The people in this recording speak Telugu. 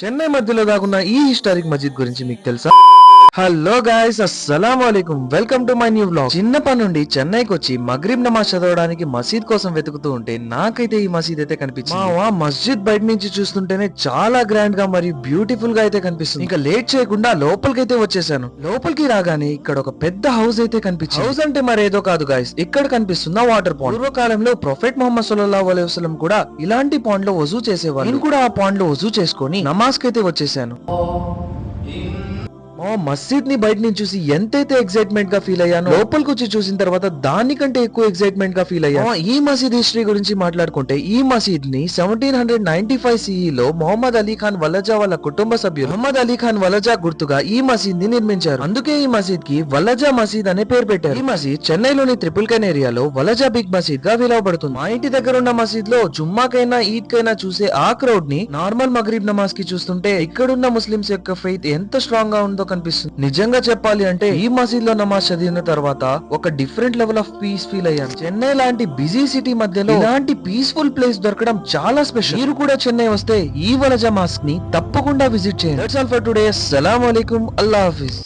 చెన్నై మధ్యలో దాగున్న ఈ హిస్టారిక్ మస్జిద్ గురించి మీకు తెలుసా? హలో గాయ్స్, అస్సలాము అలైకుం. Welcome to my new vlog. చిన్నప్పటి నుండి చెన్నైకి వచ్చి మగ్రిబ్ నమాజ్ చదవడానికి మసీద్ కోసం వెతుకుతూ ఉంటే నాకైతే ఈ మసీద్ అయితే కనిపించింది. మావా మస్జిద్ బయట నుంచి చూస్తుంటేనే చాలా గ్రాండ్ గా మరియు బ్యూటిఫుల్ గా అయితే కనిపిస్తుంది. ఇంకా లేట్ చేయకుండా లోపలికైతే వచ్చేసాను. లోపలికి రాగానే ఇక్కడ ఒక పెద్ద హౌస్ అయితే కనిపించింది. హౌస్ అంటే మరేదో కాదు గాయ్స్, ఇక్కడ కనిపిస్తున్న వాటర్ పాండ్. పూర్వకాలంలో ప్రొఫెట్ మొహమ్మద్ సల్లల్లాహు అలైహి వసల్లం కూడా ఇలాంటి పాండ్ లో వజూ చేసేవారు. నేను కూడా ఆ పాండ్ లో వజూ చేసుకొని నమాజ్ కైతే వచ్చేసాను. మస్జిద్ ని బయట నుంచి చూసి ఎంతైతే ఎక్సైట్మెంట్ గా ఫీల్ అయ్యానో, లోపలికి వచ్చి చూసిన తర్వాత దానికంటే ఎక్కువ ఎక్సైట్మెంట్ గా ఫీల్ అయ్యాను. ఈ మసీద్ హిస్టరీ గురించి మాట్లాడుకుంటే, ఈ మసీద్ ని 1795 CE లో మొహమ్మద్ అలీ ఖాన్ వలజా వాళ్ళ కుటుంబ సభ్యులు మొహమ్మద్ అలీ ఖాన్ వలజా గుర్తుగా ఈ మసీద్ ని నిర్మించారు. అందుకే ఈ మసీద్ కి వలజా మసీద్ అనే పేరు పెట్టారు. ఈ మసీద్ చెన్నైలోని ట్రిపుల్ కెన్ ఏరియాలో వలజా బిగ్ మసీద్ గా పిలువబడుతుంది. మా ఇంటి దగ్గర ఉన్న మసీద్ లో జుమ్మాకైనా ఈద్ కైనా చూసే ఆ క్రౌడ్ ని నార్మల్ మగ్రిబ్ నమాజ్ కి చూస్తుంటే ఇక్కడున్న ముస్లింస్ యొక్క ఫెయిత్ ఎంత స్ట్రాంగ్ గా ఉందో కనిపిస్తుంది. నిజంగా చెప్పాలి అంటే ఈ మసీద్ లో నమాజ్ చదివిన తర్వాత ఒక different level of piece feel అయ్యాను. చెన్నై లాంటి బిజీ సిటీ మధ్యలో ఇలాంటి పీస్ఫుల్ ప్లేస్ దొరకడం చాలా స్పెషల్. మీరు కూడా చెన్నై వస్తే ఈ వలజా మాస్క్ ని తప్పకుండా విజిట్ చేయండి. That's all for today. అస్సలాము అలైకుం. అల్లాహ్ హాఫిజ్.